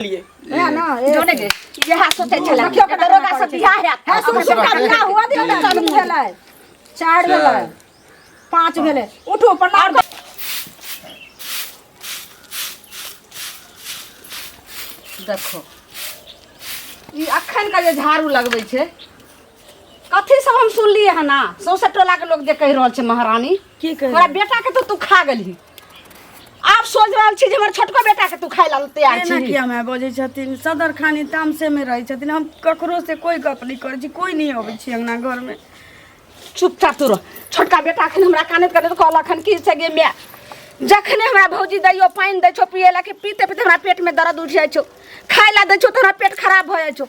है ना जोड़े दे ये हाथ सोचे चला क्यों के दरोगा सब बियाह है हां सुन का बियाह हुआ दियो ना चालू भेलै 4 भेलै 5 भेलै उठो प्रणाम देखो ई अखन का जे झाड़ू लगबै छै कथि सब हम सुनलिए है ना 100 टोला के लोग जे कहि रहल छै महारानी की कह तोरा बेटा के तो तू खा गेलही आप सोच रहल छी जे हमर छोटको बेटा के तू खाइ ला तैयार छी कि हम बजै छथिन सदर खानी तामसे में रहै छथिन हम ककरो से कोई गप नहीं करै छी कोई नहीं अबै छी अंगना घर में चुपचाप तू रह छोटका बेटा अखन हमरा कानत करत कहल अखन की छै गे मैं जखने हमरा भौजी दैयो पानी दै छो पिए ला के पीते पीते हमरा पेट में दर्द उठ जाइ छो खाइ ला दै छो तो हमरा पेट खराब भ जाइ छो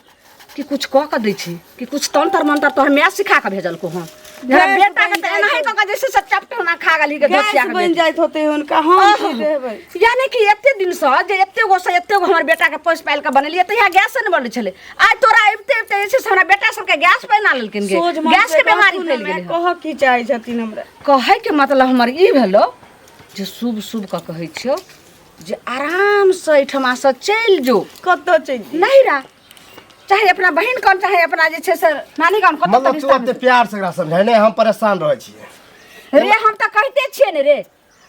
कि कुछ कह के दै छी कि कुछ तंत्र मंत्र तो मैं सिखा के भेजल को हम मेरा बेटा के त एनाही क के जैसे सब चपटे ना खा गली के दसिया के बन जाइत होते उनका हम देबै यानी कि एते दिन से जे एते गो से एते गो हमर बेटा के पोस पाल के बनलिए त यहाँ गैस न बन छले आज तोरा एते जैसे हमरा बेटा सब के गैस बना लेलकिन गे गैस के बीमारी फैल गेल कह की चाहे छथिन हमरा कहे के मतलब हमर ई भेलो जे शुभ शुभ का कहै छियो जे आराम से एठमा से चल जो कत चल नहीं रा चाहे अपना बहन कौन चाहे अपना जे छे सर नानी कौन कत मतलब तू अपने प्यार से एकरा समझै नै हम परेशान रहै छियै रे हम त कहते छियै ने रे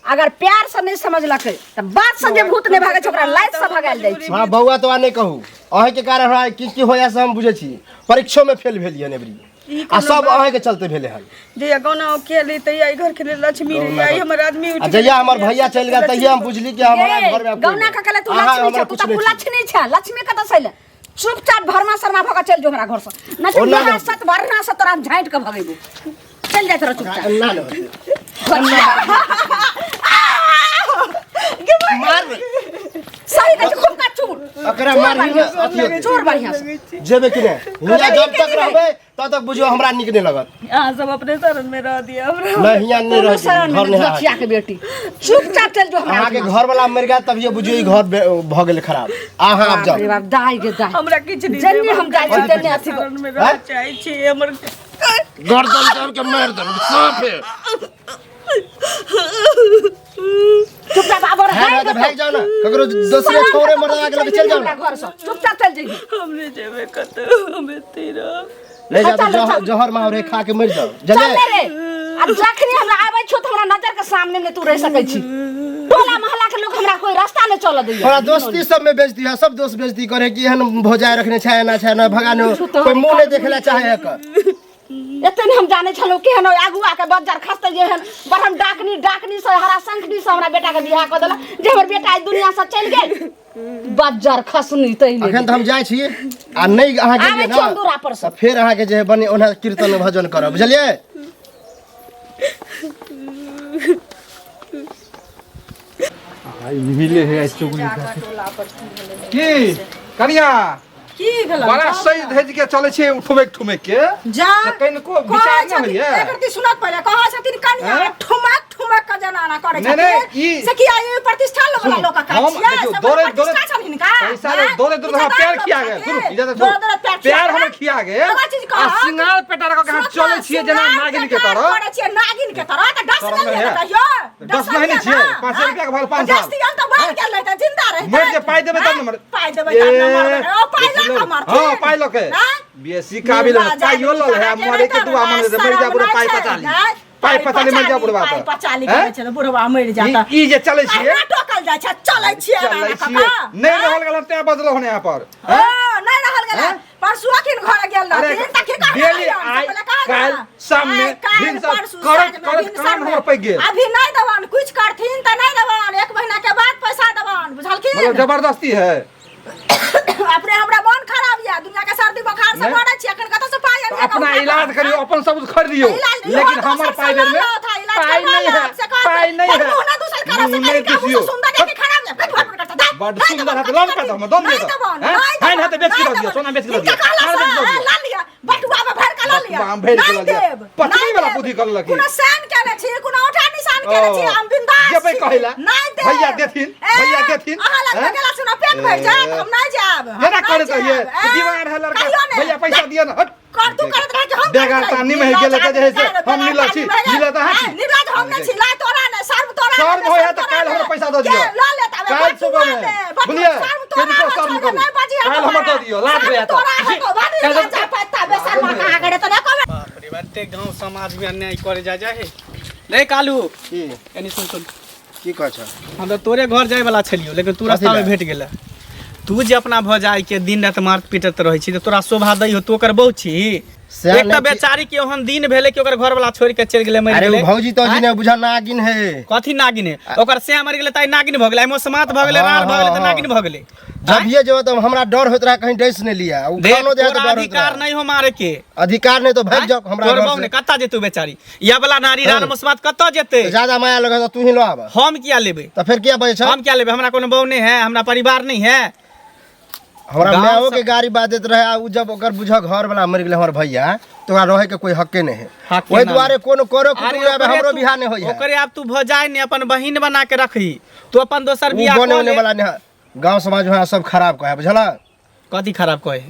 अगर प्यार से नहीं समझलकै त बात से जे भूत नहीं भागे छ ओकरा लाइट से भगाल दै छी हां बौआ तो नहीं कहू अहे के कारण हमरा की होया से हम बुझै छी परीक्षो में फेल भेलिए नेबरी आ सब अहे के चलते भेले हन जे गाना खेली त आई घर के लक्ष्मी रे आई हमर आदमी उठ जइया हमर भैया चल गेल तइया हम बुझली कि हमारा घर में गाना का कले तू लक्ष्मी छ तू त लक्ष्मी छ लक्ष्मी कत सैले चुपचाप भरमा शर्मा भगा चल जो हमरा घर से न तो यहाँ सत भरना से तोरा झांट के भगेबो चल जात रह चुपचाप ना मार सही के खूब का चूर अकरा मारही में अथी चोर बढ़िया से जेबे कि नै हुआ जब तक रहबे तब तक बुझो हमरा निक नै लगत हां सब अपने शरण में रह दिया हमरा नहीं हियां नहीं रह घर में बचिया के बेटी चुपचाप चल जो हमरा आगे घर वाला मर गया तब ये बुझियो ई घर भ गेल खराब आहा अब जाओ अरे बाप दाई गे दाई हमरा किछ नहीं जन्ने हम जाय छी तन्ने अथी शरण में रह चाहे छी हमर गर्दन तोड़ के मार दम साफ है चुपचाप आबर है तो भाग जाओ ना ककरो दूसरे छोरे मरवा के लेके चल जाओ ना घर से चुपचाप चल जाइए हमने जेबे कत हमें तेरा ले जा तो जहर मारे खा के मर जाओ चल रे अब जखनी हमरा आबै छो त हमरा नजर के सामने में तू रह सकै छी टोला मोहल्ला के लोग हमरा कोई रास्ता नहीं चल दैया हमरा दोस्ती सब में बेइज्जती है सब दोस्त बेइज्जती करे कि हन भोजाय रखने छै ना भगानो कोई मुंह नहीं देखला चाहे है एतने हम जाने छलो के हन आगुआ के बजार खस्ते जे हन बरम डाकनी से हरा संखनी से हमरा बेटा के बियाह क देला जे हमर बेटा इस दुनिया से चल गेल बजार खसनी तइले अखन त हम जाय छी आ नहीं अहाँ के ना चंदूरा पर से फिर अहाँ के जे बने ओना कीर्तन भजन करब बुझलिए आई मिले है चुगली की कनिया की भेल बड़ा सही भेज के चले छे ठुमेक के जा कनको विचार न होइए एकरती सुनत पहिले कहा छथिन कन्या ठुमक का जनाना करे नहीं, छथिन से की आई प्रतिष्ठा वाला लोग का हम दौरे पैसा रे दौरे हमरा प्यार किया गए सुन इधर प्यार हमर किया गए आ सिंगार पेटार का कहां चले छिए जना नागिन के तरह करे छिए नागिन के तरह त 10 नहीं है कहियो 10 नहीं छिए 5 रुपया के भाव 5 साल 10 तो बढ़ गेल त जिंदा रहे मर जे पाई देबे तब न पाई देबे तब न मर ओ पाई ला मर हां पाई लो के बेसी काबिल पाइयो लो है मरे के दुआ मन दे मर जा बुढ़ा पाई 45 मर जा बुढ़वा पाई 45 करे छै बुढ़वा मर जाता ई जे चले छिए टोकल जाय छै चले छिए नहीं रहल गल ते बदलो होने यहाँ पर नहीं रहल गल परसुआ किन घर गेल रहथिन त की कर डेली आई काल सामने दिन करत काम हमर पे गेल अभी नहीं दवान कुछ करथिन त नहीं दवान 1 महीना के बाद पैसा दवान बुझलखिन मतलब जबरदस्ती है अपने हमरा मन खराब या दुनिया के सर्दी बुखार से मरै छी अखन कत से पाई अपना इलाज करियो अपन सब कुछ खरीदियो लेकिन हमर पाई में पाई नहीं है नहीं दिसियो बड़ सुंदर है लोन पे हम दोन दे है ना तो बेच के दियो सोना बेच के दियो ला लिया बटुआ में भर के ला लिया हम भेज के दियो पत्नी वाला बुद्धि कर लगी कोनो सान केने छी कोनो ओठा निशान केने छी हम बिंदास जे पे कहला भैया देथिन अहाँ लग गेला सुना पेट भर जात हम नहीं जाब ये ना करे तो ये दीवार है लड़का भैया पैसा दियो ना हट कर तू करत रह के हम बेगार तानी में गेले त जे हम मिला छी मिला त हां निराज हम नहीं छी ला तोरा ने सर्व तोरा शर्म होया त काल हमरा पैसा दे दियो काल सुबह में बुझलिए किनको शर्म करू काल हमरा दे दियो लाट होया त बाप रे बाटे गांव समाज में अन्याय करे जा है नहीं कालू की यानी सुन की कह छ हम तो तोरे घर जाए वाला छलियो लेकिन तू रास्ता में भेट गेला तू जे अपना भौजाई के दिन रात मारत पीटत रहै छी त तोरा शोभा दई हो तो कर बहु छी एक त बेचारी के ओहन दिन भेले कि ओकर घर वाला छोड़ के चल गेले मर अरे गेले वो भौजी तो जी ने बुझा नागिन है कथी नागिन है ओकर से मर गेले ताई नागिन भ गेले मोसमात भ गेले रार भ गेले त नागिन भ गेले जब ये जो तो हमरा डर होत रहा कहीं डैस ने लिया उ खानो दे तो डर होत अधिकार नहीं हो मारे के अधिकार नहीं तो भाग जाओ हमरा तोर घर बहु से ने कत्ता जेतू बेचारी या वाला नारी रार मोसमात कत्ता जेते ज्यादा माया लगा तो तू ही लो आब हम क्या लेबे तो फिर क्या बचे छ हम क्या लेबे हमरा कोनो बहु नहीं है हमरा परिवार नहीं है हमरा गाँव माओ सब- के गाड़ी बाजत रहे आ उ जब ओकर बुझा घर वाला मर गेले हमर भैया तो ओकरा रहे के कोई हक्के नहीं है हक्के ओई ना दुआरे कोनो करो अरे कुटुम आबे ओकरे हमरो तू- बियाह नहीं होई है ओकरे आप तू भजाई ने अपन बहिन बना के रखी तू अपन दोसर उ बियाह बने कर होने ले वाला नहीं गांव समाज में सब खराब कहे बुझला कथी खराब कहे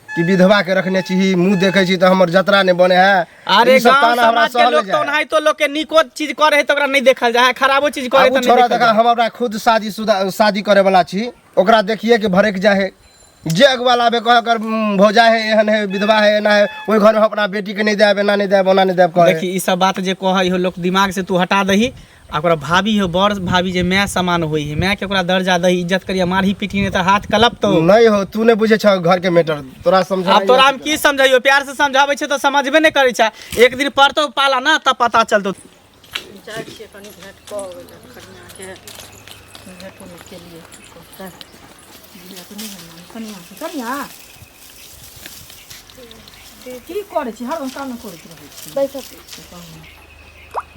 कि विधवा के रखने छी मुंह देखे छी तो हमर जतरा नहीं बने है अरे ई सब गांव ताना हमरा समाज के सहले लोग तो जाए। नहीं तो लोग के निको चीज करे है तो ओकरा नहीं देखल जाए खराबो चीज करे अब तो उ नहीं छोरा देखल देखा जाए। हम हमरा खुद शादी करे वाला छी ओकरा देखिए कि भरक जाए है जे अगवाला बे कह कर भौजा है एहन है विधवा है ना है ओई घर में अपना बेटी के नहीं देब ना नहीं देब ओना नहीं देब कहे देखी ई सब बात जे कहै हो लोग दिमाग से तू हटा दही आ ओकरा भाभी हो बड़ भाभी जे मैं समान होई है मैं के ओकरा दर्जा दही इज्जत करिया मारही पीटी ने त हाथ कलप तो नहीं हो तू नहीं बुझे छ घर के मैटर तोरा समझा अब तोरा हम की समझाइयो प्यार से समझाबै छै तो समझबे नहीं करै छै एक दिन पढ़तो पाला ना तब पता चलतो जाइ छियै कनि भेट कऽ अबै खनिया के भेट उठ के लिए कनिया की करै छी हर काम करैत रहै छी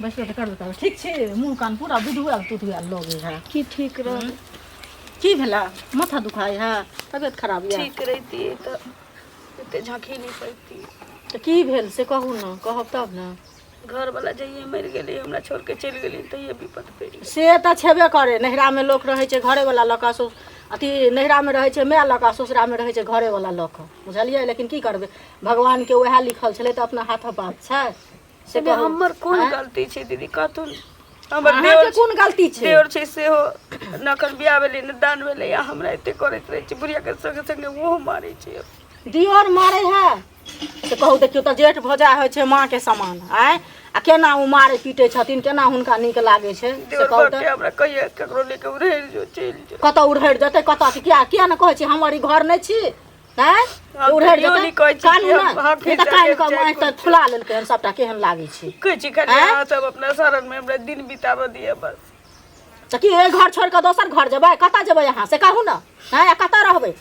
बैस के कर देता ठीक छै मुंह कान पूरा विधुआ तुधुआ लगे है की ठीक रह की भेला माथा दुखाई है तबियत खराब है ठीक रहती तो एते झांकी नहीं पड़ती तो की भेल से कहू ना कहब तब ना घर वाला जइए मर गेली हमरा छोड़ के चल गेली तो ये विपत पेड़ी से तऽ छेबे करे नहिरा में लोक रहै छै घरे वाला लका सो अथी नहिरा में रहै छै माय लका ससुरा में रहै छै घरे वाला लक बुझलियै लेकिन की करबै भगवान के वएह लिखल छलै तऽ अपना हाथ बात छै से कहू हमर कोन आँय? गलती छै दीदी कहथुन हमर अहाँके देवर कोन गलती छै देवर छै से हो नखन बियाह भेलै न दान भेलै या हमरा एते करैत रहै छै बुढ़िया के संगे संगे ओहो मारै छै दियोर मारै है से कहू देखियौ तऽ जेठ भौजा होइ छै माँ के समान आय आ केना ओ मारै पीटै छथिन केना हुनका नीक लागै छै से देवर कहू के तऽ हमरा कहिया ककरो लेके उड़ै जो चलि जो कतऽ उड़हरि जेतै कतऽ किया ने कहै छी हमर ई घर नहि छी हैं हम उड़हरि कहियो नहि कहै जेतै छी कि कानू हम- ना हम ई तऽ कान कऽ माटि तऽ फुला लेलकै हन सबटा केहन लागै छै कहै छी खाली आँय? अहाँ सब अपना शरण में हमरा दिन बिताबऽ दिअ बस तऽ की ए घर छोड़ि कऽ दोसर घर जेबै कतऽ जेबै अहाँ से कहू ने हैं कतऽ रहबै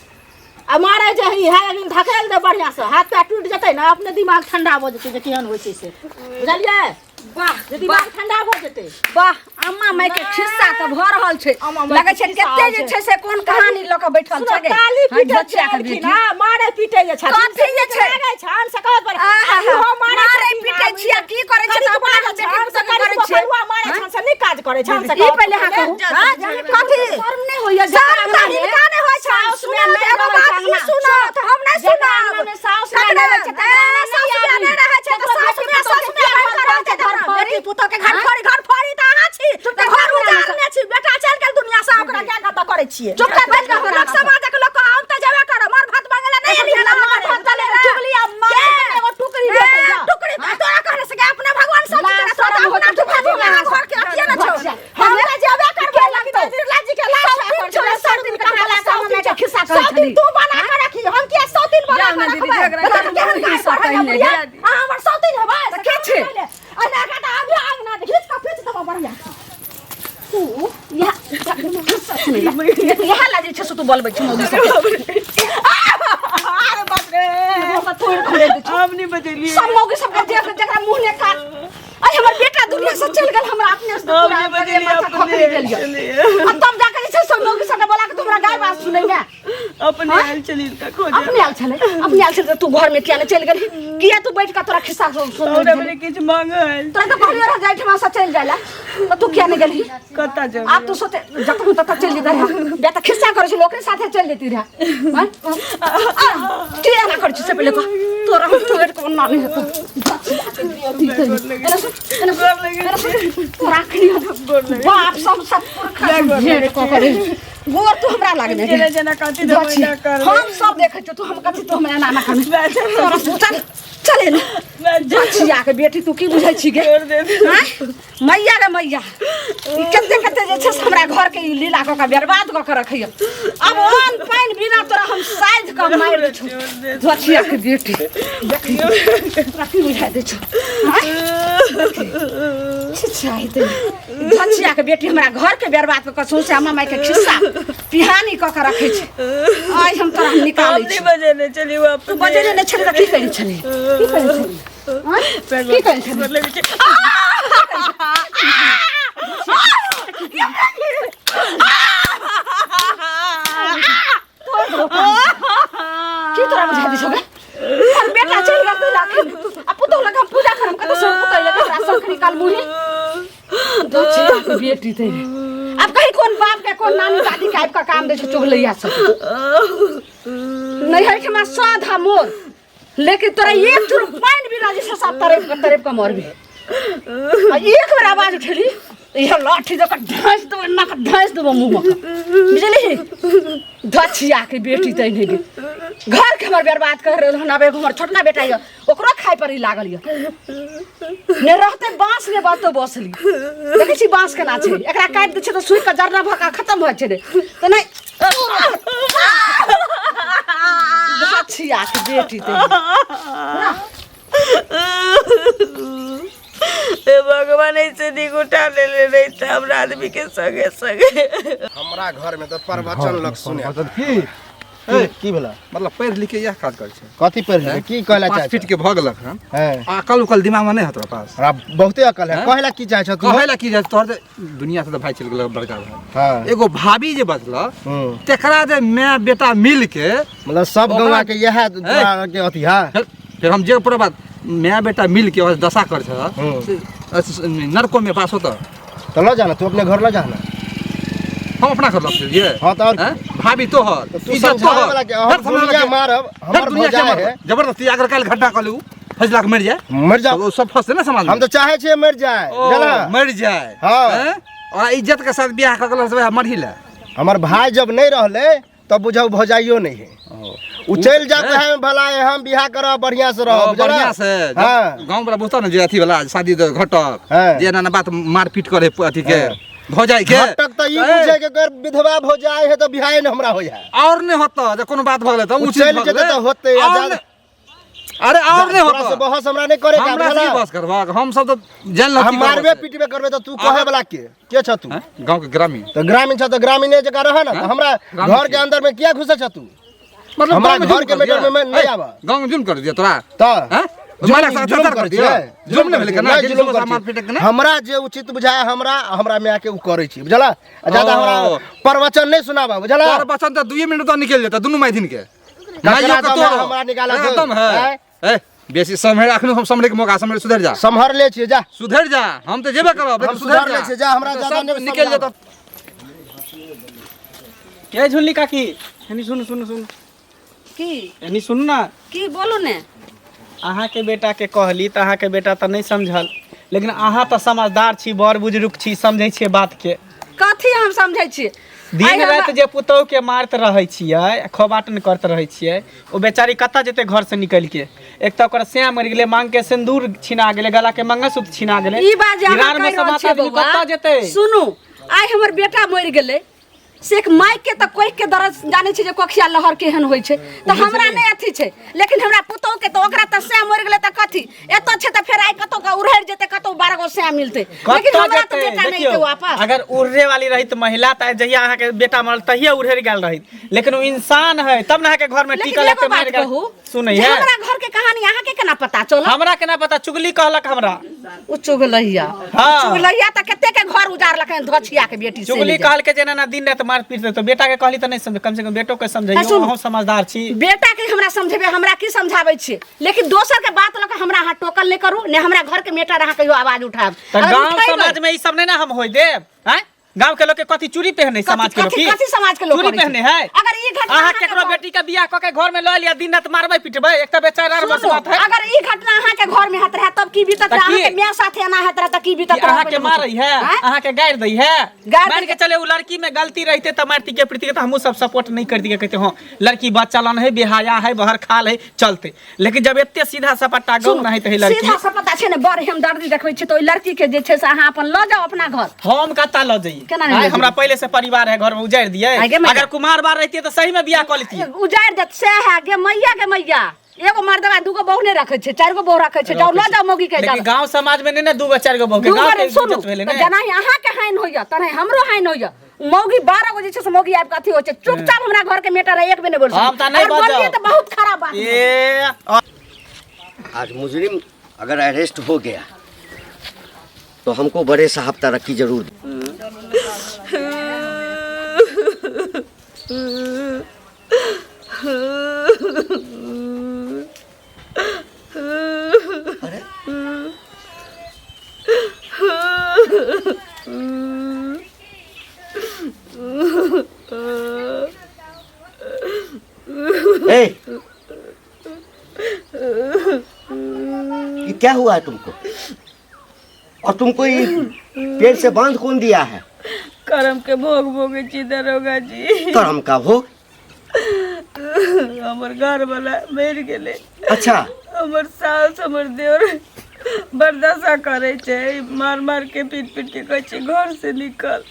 आ मारै जे ई है अभी धकेल दे बढ़िआँ से हाथ पैर टूटि जेतै ने अपने दिमाग ठंडा भऽ जेतै जे केहन होइ छै से बुझलियै वाह जे दिमाग ठंडा भऽ जेतै वाह अम्मा माय के खिस्सा तऽ भऽ रहल छै अम्मा माय के लगै छै खिस्सा कते जे छै। छै से कोन कहानी लऽ कऽ बैठल सुनो, छै गे काली हाँ, पीटे बच्चा के छलखिन, बेटी हाँ, मारे पीटे जे छथिन कथी जे छै? लागै छनि से कहत पर आहा, इहो मारे मारै छथिन, पीटे आब छियै, की करै छै कनिक तऽ अपना मारै बेटी छनि, पुतहु कनिक करै छै। बउआ मारै छनि से नीक काज करै छनि से ई कहत पहिले पर। हाँ कहू हाँ, कथी शर्म नहि होइए शर्म तऽ हिनका नहि होइ छनि, सुनऽ तऽ एगो बात ई सुनऽ, तऽ हम नहि जकरा सुनब अंगनामे साउस ककरा नहि रहै छै, तकरा अंगना साउस नहि आबी। नहि रहै छै तऽ ककरो साउस बेटी साउस पुतहु के घर फड़ी, बेटी पुतहु के घर फड़ी, घर फड़ी तऽ अहाँ छी, तऽ घर उजाड़ने छी, बेटा चलि गेल दुनिया से ओकरा क्या कतऽ करै छियै चुप कर, बैठ कऽ लोक समाजक लोक हम तऽ जेबे करब मार भात मांगेला नहीं एलियै ना मार भात चले चुगली अम्मा एगो टुकड़ी दे टुकड़ी तोरा कहले से अपने भगवान सब तेरा तोरा अपना टुकड़ा दूंगा घर के अथिए ना छौ हम तऽ जेबे करबे लगतै लाजी के लाश कर छोड़े सब दिन कहाला सब दिन के खिस्सा कर छली तू बना के रखी हम किया 100 दिन बना के रखबै हिस्सा कहने हे हमर 100 दिन हेबै तऽ के छै अना का तऽ अभी आंगना घिच के पीछ देबो बढ़िया तू इएह लाजे छै से तू बोलबै छै मौगी सब अरे बाप रे तोड़ खोले दे छै हम नहीं बचलिए सब मौगी सब के जकरा मुंह ने काट अरे हमर बेटा दुनिया से चल गेल हमरा अपने से पूरा माथा खपरी गेल अब तब जाके छै सब मौगी सब बोला के तोरा गाय बात सुनै में अपने आयल चली का खोजे अपने आल चले तू घर में क्या चल गेली किया तू बैठ का तोरा खिस्सा सुन और मैंने किछ मांगल तोरा तो कहलियो रह जाई ठमा से चल जाला तो तू क्या नहीं गेली कता जब आप तो सोते जब तक चल जेता है बेटा खिस्सा करे छ लोकरे साथे चल जेती रहा हां क्या ना कर छ से पहले को तोरा तो बेट को ना नहीं तो राखनी बाप सब घेर को करे गोर तो हमरा लागने चले जना कति दवाई कर हम सब देखे छ तू हम कथि तो हमरा ना ना तोरा चल चले ना जाछिया के बेटी तू की बुझै छी गे हां मैया रे मैया ई कते कते जे छ हमरा घर के ई लीला क के बर्बाद क के रखियो अब अन पाइन बिना तोरा हम साइज क मार दे छु जाछिया के बेटी देखियो तोरा की बुझै दे छु छिछाई दे जाछिया के बेटी हमरा घर के बर्बाद क के सोचे हम माई के खिस्सा पिहानी क के रखे छी आई हम तोरा निकालै छी बजे ने चली वापस तू बजे ने छले की करी छले की करी छले हां की करी छले की तोरा बुझा दी छोगे हम बेटा चल गया तो लाख अब पुतो लगा हम पूजा करम कत सब पुतो लगा राशन के निकाल मुही दो छी बेटी ते अब कहीं कौन बाप के कौन नानी दादी के का काम दे छ चुगलैया सब नहीं है कि मैं साधा मोर लेकिन तोरा एक चुर पानी भी राजी से सब तरफ का मर भी एक बार आवाज उठली ये लाठी जक ढांस दो ना का ढांस दो मुंह में बुझली धछिया के बेटी तै नहीं घर के हमर बर्बाद कर रहल ना बे हमर छोटना बेटा ये ओकरो खाय पर ही लागल ये ने रहते बांस ने बात तो बसली देखै छी बांस के ना छै एकरा काट दे छै तो सुई के जरना भका खत्म हो छै रे तो नहीं धछिया के बेटी तै ए भगवान ऐसे दिख उठा ले नहीं था हमरा आदमी के संगे संगे हमरा घर में तो प्रवचन लोग सुने मतलब की की भेला मतलब पढ़ लिख के यह काज कर छै कथि पढ़ की कहला चाहे 5 फीट के भगलक हम हैं अकल उकल दिमाग में नहीं है तोरा पास हमरा बहुते अकल है कहला की चाहे छ तू कहेला की जाय तोहर दुनिया से तो भाई चल गेल बड़का भाई हां एगो भाभी जे बचला तेकरा जे मैं बेटा मिल के मतलब सब गौवा के यह के अथी है फिर हम जे पूरा बात मैं बेटा मिल के और दशा कर नरकों में पास होता तो लो जाना तू अपने घर लो जाना हम अपना घर लग लिए हां तो और भाभी तो हर तू समझावे वाला के हम दुनिया मारब हमर भौजा है जबरदस्ती अगर काल घटना कर लू फैसला के मर जाए मर जा वो सब फंसे ना समाज हम तो चाहे छे मर जाए जना मर जाए हाँ। और इज्जत के साथ ब्याह कर गल मर ही ले हमर भाई जब नहीं रहले तब बुझाऊ भौजाइयो नहीं है उ चल जाते हैं भला हम बियाह करब बढ़िया से रहब बढ़िया से हां गांव वाला बुझता ना जे अथी वाला शादी घटक हाँ। जे ना बात मारपीट करे अथी के भौजाई के घटक तो ई पूछे के अगर विधवा भौजाई है तो बियाह न हमरा होय है और नहीं होता जे कोनो बात भगले तो उ चल जेते तो होते अरे और नहीं होता से बहस हमरा नहीं करे हमरा से बस करवा हम सब तो जान लती हम मारबे पीटबे करबे तो तू कहे वाला के छ तू गांव के ग्रामीण तो ग्रामीण छ तो ग्रामीण जगह रह ना तो हमरा घर के अंदर में क्या घुसे छ तू मतलब हमरा घर के मैटर में नहीं आवा गांव में जुम कर दिया तोरा तो हैं मारा साथ कर दिया जुम नहीं भेल ना जुम सामान पीटक ना हमरा जे उचित बुझाय हमरा में आके उ करे छी बुझला ज्यादा हमरा प्रवचन नहीं सुनाबा बुझला और बचन तो 2 मिनट तो निकल जाता दोनों माई दिन के माइयो के तो हमरा निकाला खत्म है ए बेसी समय अखनो हम समरे के मौका समरे सुधर जा संभर ले छी जा सुधर जा हम तो जेबे करब हम सुधर ले छी जा हमरा ज्यादा निकल जाता के झुल्ली काकी हनी सुन सुन सुन की हनी सुन ना की बोलू ने अहाँ के बेटा के कहली त अहाँ के बेटा त नहीं समझल लेकिन अहाँ त समझदार छी बड़ बुजुर्ग छी समझै छियै बात के कथी हम समझै छी दिन रात जे पुतौ के मारत रहै छियै खोबाटन करत रहै छियै ओ बेचारी कत्ता जेते घर से निकल के एक त ओकर सें मर गेलै मांग के सिंदूर छिना गेलै गला के मंगलसूत्र छिना गेलै ई बात जे अहाँ कहि रहल छियै कत्ता जेते सुनू आइ हमर बेटा मरि गेलै से एक माइक के त कोई के दर्द जाने छै जे कोखिया लहर केहन होय छै त हमरा नै अथी छै लेकिन हमरा पुतौ के त ओकरा त से मरि गेलै त कथी एतो छै त फेर आइ कतो का उड़हर जेते कतो 12 गो से मिलते लेकिन हमरा त बेटा नै के वापस अगर उड़रे वाली रही त महिला त जहिया अहाँ के बेटा मरल तहिया उड़हर गेल रही लेकिन वो इंसान है तब ना के घर में टिकल है मार गेल सुनै है हमरा घर के कहानी यहाँ के केना पता चला? हमरा केना पता? चुगली कहलक हमरा। उ चुगलैया हाँ। चुगलैया त कते के घर उजाड़लक धछिया के बेटी से चुगली कहल के जेना ना दिन रात मार पीट दे तो बेटा के कहली त नहीं समझ, कम से कम बेटो के समझाइयो। अहूँ समझदार छी। बेटा के हमरा समझेबे, हमरा की समझाबै छी, लेकिन दोसर के बात लक हमरा अहाँ टोकल नहीं करू ने हमरा घर के मेटर अहाँ कहियो आवाज उठाब। त गांव समाज में ई सब नहीं ना हम होई देब। हैं गांव के लोग के कथी चूड़ी पहने, समाज के लोग की कथी समाज के लोग चूड़ी पहने है? अगर ई घटना अहाँ केकरो बेटी के बियाह क के घर में ल लिया, दिन रात मारबै पिटबै, एक त बेचारा बस बात है। अगर ई घटना अहाँ के घर में हत रहे तब की बीतत रहे? अहाँ के मियां साथे एना हत रहे त की बीतत रहे? अहाँ के मारई है, अहाँ के गाड़ दई है। गाड़ मान के चले उ लड़की में गलती रहते त मारती के प्रीति के त हमहू सब सपोर्ट नहीं करती के, कहते हां लड़की बच्चालन है, बेहाया है, बहर खाल है, चलते। लेकिन जब एते सीधा सपाटा गौ नहीं त है लड़की सीधा सपाटा छै ने बड़ हम दर्दी देखबै छी तो ओइ लड़की के जे छै से अहाँ अपन ल जाओ अपना घर। हम कता ल जाई? केना नहीं ले हमरा पहले से परिवार है, घर में उजाड़ दिए। अगर कुमार बार रहती तो सही में बियाह कर लेती। उजाड़ देत से है गे मैया के मैया, एगो मर्दवा दूगो बहू ने रखे छै, चार गो बहू रखे छै, जाओ ल जाओ मौगी के जाओ। लेकिन गांव समाज में ने दूगो चार गो बहू के गांव के इज्जत भेले ने। जना ही अहाँ के हाइन होइया तने हमरो हाइन होइया। मौगी 12 गो जे छै से मौगी आब के अथी होय छै, चुपचाप हमरा घर के मेटर है, एक भी नहीं बोल हम त नहीं बजाओ त बहुत खराब बात है। आज मुजरिम अगर अरेस्ट हो गया तो हमको बड़े साहब तरक्की जरूर अरे ये क्या हुआ है तुमको? और तुमको ये पेड़ से बांध कौन दिया है? करम के भोग भोगे छी दरोगा जी। करम का भोग? हमर घर वाला मर गेले। अच्छा। हमर सास हमर देवर बर्दाश्त करे छे, मार मार के पीट पीट के कहे छे घर से निकल।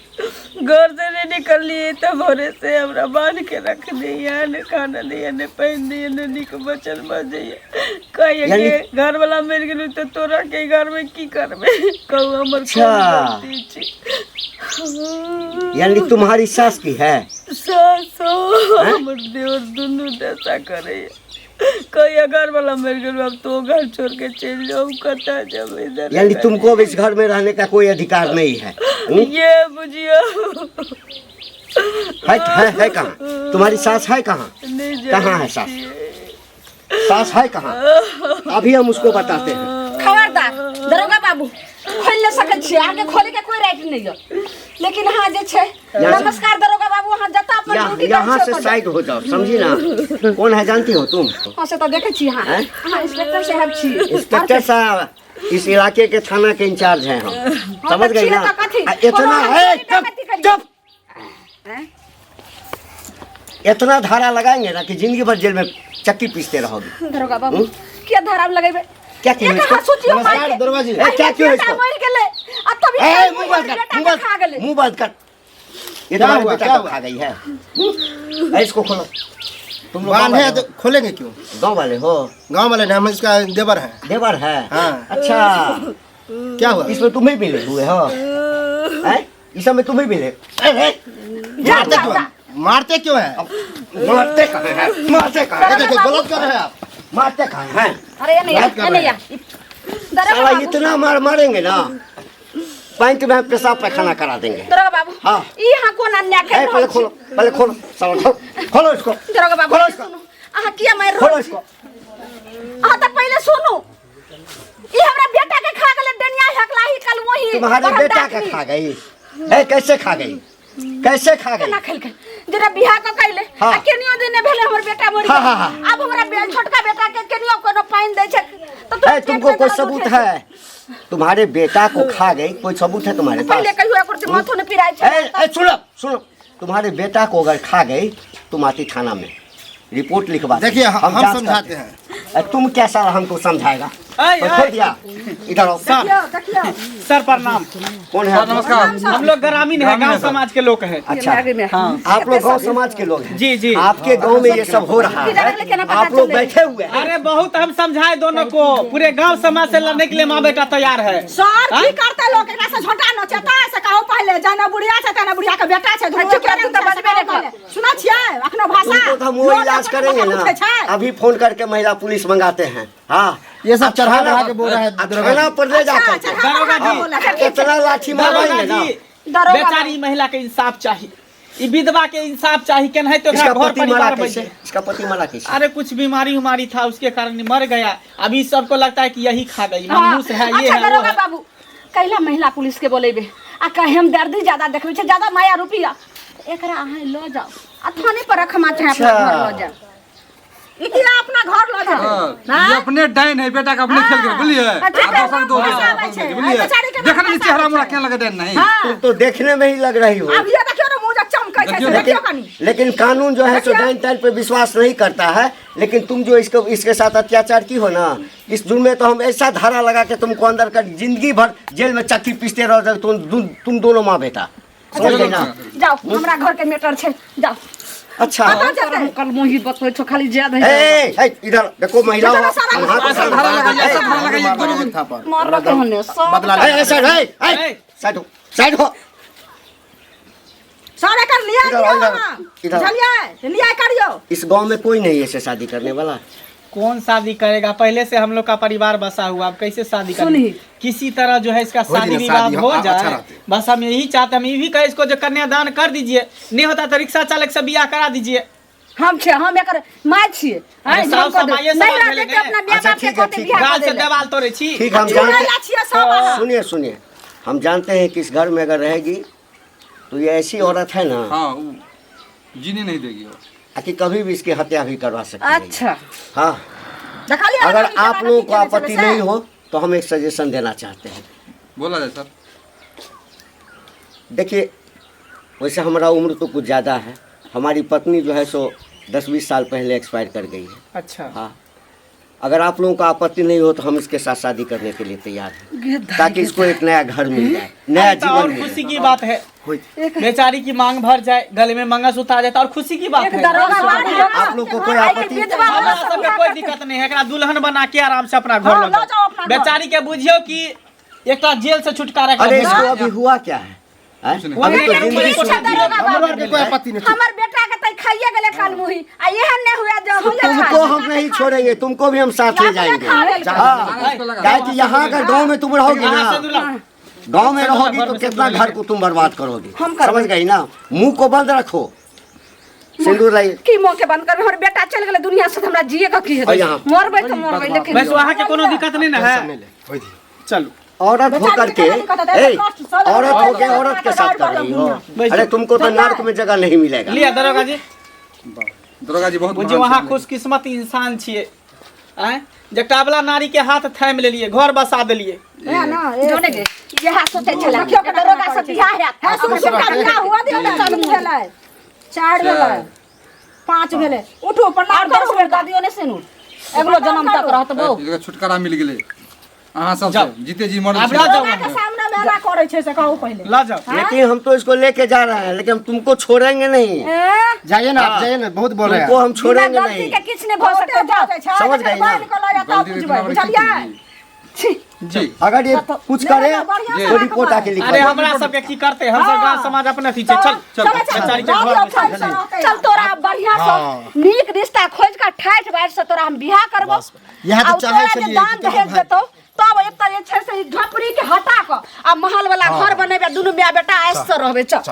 घर से नहीं निकलिए तो भोरे से हमरा बांध के रख दिया, ने खाना दिया, ने पहन दिया, ने निक बचन बजाइए। कहिए के घर वाला मर गेल तो तोरा के घर में की करबे? कहू हमर गलती छी। यानी तुम्हारी सास की है? सासो हमर देवर दुनू दशा करे। कहिए घर वाला मर गेल, अब तो घर छोड़ के चल जाओ, कता जब इधर। यानी तुमको अब इस घर में रहने का कोई अधिकार नहीं है? ये बुझियो है कहाँ? तुम्हारी सास है कहाँ? कहाँ है सास? सास है कहाँ? अभी हम उसको बताते हैं। खबरदार दरोगा बाबू, खोल ले सके छी, आगे खोले के कोई राइट नहीं है। लेकिन हाँ जे छै, नमस्कार दरोगा बाबू, हाँ जता अपन ड्यूटी यहाँ से साइड हो जाओ, समझी ना? कौन है जानती हो तुम? हाँ से तो देखे छी। हाँ हाँ इंस्पेक्टर साहब छी। इंस्पेक्टर साहब इस इलाके के थाना के इंचार्ज हैं हम, समझ गए ना? इतना है, चुप। इतना धारा लगाएंगे ना कि जिंदगी भर जेल में चक्की पीसते रहोगे। दरोगा बाबू क्या धारा लगेबे? क्या क्यों? नमस्कार दरोगा जी। क्या क्यों है इसको? मुंह बंद कर, मुंह बंद कर। ये तुम्हारे बेटा को खा गई है। इसको खोलो। तुम बांध है तो खोलेंगे क्यों? गांव वाले हो? गांव वाले नहीं, हम इसका देवर है। देवर है? हाँ। अच्छा, क्या हुआ? इसमें तुम्हें मिले हुए हो? इस में तुम्हें मिले? मारते क्यों? मारते क्यों है? मारते कहाँ है? मारते कहाँ है? गलत कर रहे हैं आप। मारते कहाँ है? अरे नहीं साला इतना मारेंगे ना, बैंक में पेशाब पैखाना करा देंगे। दरोगा बाबू, हाँ। यहाँ कौन अन्याय कर रहा है? पहले खोलो साला, खोलो इसको। दरोगा बाबू, खोलो इसको। आहा किया मार खोलो इसको। आहा तो पहले सुनो, ये हमरा बेटा के खा गेले, डनिया हकलाही कल वही। तुम्हारे बेटा के खा गई? कैसे खा गई? कैसे खा गई? ना खेल के जरा बियाह क कइले, हाँ। आ केनियो दिन भेले हमर बेटा मर हाँ, गया। हाँ, हाँ। अब हमरा छोटका बेटा के केनियो कोनो पाइन दै छै तो तुमको कोई सबूत है? तुम्हारे बेटा को खा गई, कोई सबूत है तुम्हारे पास? पहले कहियो एकर माथो ने पिराय छै। सुनो, तुम्हारे बेटा को अगर खा गई तुम आती थाना में रिपोर्ट लिखवा। देखिए हम समझाते हैं। तुम क्या साला हमको समझाएगा? खोल दिया इधर आओ। सर प्रणाम। कौन है? नमस्कार। हम लोग ग्रामीण है, गांव समाज के लोग हैं। अच्छा हाँ आप लोग गांव समाज के लोग हैं? जी जी। आपके गांव में ये सब हो रहा है, आप लोग बैठे हुए हैं। अरे बहुत हम समझाए दोनों को, पूरे गांव समाज से लड़ने के लिए माँ बेटा तैयार है। सर की करते लोग एकरा से झोटा नचता से कहो पहले जाना बुढ़िया से तना बुढ़िया के बेटा से दोनों के तो बजबे रे कर सुना छियै अखनो भाषा उनको तो हम वो इलाज करेंगे ना, अभी फोन करके महिला पुलिस मंगाते हैं। हाँ ये सब चढ़ा बढ़ा के बोल रहा है दरोगा थाना पर ले जाकर के। दरोगा जी, कितना लाठी मारेंगे दरोगा ना। जी, बेचारी महिला के इंसाफ चाहिए, ई विधवा के इंसाफ चाहिए। क्या नहीं तो इसका घर पति मरा परिवार कैसे? बचे। इसका पति मरा कैसे? अरे कुछ बीमारी उमारी था उसके कारण मर गया। अभी सबको लगता है कि यही खा गई, मनहूस है, ये अच्छा है वो दरोगा है। बाबू कैला महिला पुलिस के बोलेबे आ कहे हम दर्दी ज्यादा देखबे छै, ज्यादा माया रुपया एकरा अहाँ लो जाओ आ थाने पर रखमा चाहे अपना घर लो जाओ। इकिया अपना घर लो जा ये अपने डाइन है, बेटा का अपने खेल के बुझलिए। दोसर दो बुझलिए। देखने में चेहरा मोरा क्या लगे डाइन नहीं। तुम तो देखने में ही लग रही हो, अब ये देखियो ना मुंह चमकै छै देखियो कनी। लेकिन कानून जो है सो डाइन टाइन पे विश्वास नहीं करता है। लेकिन तुम जो इसके साथ अत्याचार की हो ना, इस जुर्म में तो हम ऐसा धारा लगा के तुमको अंदर कर जिंदगी भर जेल में चक्की पीसते रहो तुम दोनों माँ बेटा, समझ गई ना। जाओ हमरा घर के मैटर छै, जाओ। अच्छा कल मोही बतबै छो खाली ज्यादा ए इधर देखो महिला चलो, सारा ऐसा धारा लगाइए, ऐसा धारा लगाइए दोनों को। मार के होने सब बदला साइड हो। सारे कर लिया इधर, दियो इधर, ना इधर। चलिए लिया करियो। इस गांव में कोई नहीं ऐसे शादी करने वाला। कौन शादी करेगा? पहले से हम लोग का परिवार बसा हुआ, अब कैसे शादी करेंगे? सुनिए। किसी तरह जो है इसका शादी विवाह हो जाए, बस हम यही चाहते हैं। हम ये भी कहे इसको जो कन्यादान कर दीजिए, नहीं होता तो रिक्शा चालक से बियाह करा दीजिए। हम छे, हम एकर माय छिए। अरे हम साहब, कर दे। समाये नहीं समाज रहते में के अपना लेंगे। बियाह अच्छा, बाप के ठीक है, कोते ठीक बियाह गाल कर से देले। देवाल तोड़े छी। ठीक हम चुड़ैला जानते छिए सब। सुनिए हम जानते हैं कि इस घर में अगर रहेगी तो ये ऐसी औरत है ना हाँ जीने नहीं देगी वो। कि कभी भी इसकी हत्या भी करवा सकती है। अच्छा हाँ देखा लिया अगर ना, आप लोगों को चले आपत्ति से। नहीं हो तो हम एक सजेशन देना चाहते हैं। बोला जाए सर। देखिए वैसे हमारा उम्र तो कुछ ज़्यादा है, हमारी पत्नी जो है सो 10-20 साल पहले एक्सपायर कर गई है। अच्छा हाँ अगर आप लोगों को आपत्ति नहीं हो तो हम इसके साथ शादी करने के लिए तैयार हैं, ताकि इसको एक नया घर मिल जाए, नया तो जीवन और मिल खुशी जाए। की बात है, बेचारी की मांग भर जाए, गले में मंगलसूत्र आ जाए और खुशी की बात है। आप लोग को कोई आपत्ति हमरा सबके कोई दिक्कत नहीं है, एकरा दुल्हन बना के आराम से अपना घर हाँ, ले ले जाओ अपना घर। बेचारी के बुझियो कि एक जेल से छुटकारा अरे कर इसको अभी हुआ क्या है? हैं? कुछ नहीं। अभी तो बेटा, जिंदगी पुलिस शुरू का दरोगा हुई है। हमर के कोई आपत्ति नहीं। हमर बेटा के तई खाइए गेले काल मुही आ एहन नहीं हुआ जो हम तुमको हम नहीं छोड़ेंगे, तुमको भी हम साथ ले जाएंगे। हाँ क्या कि यहाँ अगर गांव में तुम रहोगी यहाँ ना, से दुल्हा गांव में रहोगी तो कितना घर को तुम बर्बाद करोगी, समझ गई ना। मुंह को बंद रखो, सिंदूर लाई। की मुंह के बंद कर, हमर बेटा चल गेले दुनिया से, हमरा जिए का की और है? यहाँ। मरबै तो मरबै, लेकिन बस वहाँ के कोनो दिक्कत नहीं ना है। चलो औरत होकर के औरत होके औरत के साथ कर रही हो। अरे तुमको तो नर्क में जगह नहीं मिलेगा। लिया दरोगा जी, दरोगा जी बहुत बुझे वहाँ खुशकिस्मत इंसान छिए, आय जे टाबला नारी के हाथ थाम लेलिए, घर बसा देलिए। है ना जोने के यह सोचे चला देखियो के दरोगा से बियाह है सुन सुन का बियाह हुआ दियो ना चालू भेलै 4 भेलै 5 भेलै उठो प्रणाम करू बेटा दादियो ने सेनु अगलो जन्म तक रहत बहु। जगह छुटकारा मिल गेले। अहाँ सब जाओ। जीते जी मर आप ला जाओ के सामने मेरा करे छै से कहू पहले। ला जाओ। लेकिन हम तो इसको लेके जा रहे हैं, लेकिन हम तुमको छोड़ेंगे नहीं। जाइए ना आप, जाइए ना, बहुत बोल रहे हैं तुमको आप। हम छोड़ेंगे गलती नहीं। के किछ नहीं भ सकते, जाओ। समझ गई ना? जी अगर ये कुछ करे तो रिपोर्ट आके लिखवा अरे दो। हमरा सबके की करते, हम सब गांव समाज अपने थी चल चल बेचारी के घर बसा। चल तोरा बढ़िया से नीक रिश्ता खोज का ठाठ बैठ से तोरा हम बियाह करबो। यहाँ तो आ चाहे तोरा जे चलिए दान दहेज देतो तब एक जे छै से झोपड़ी के हटा क आ महल वाला घर बनेबे, दुनु बिया बेटा ऐसे रहबे। चल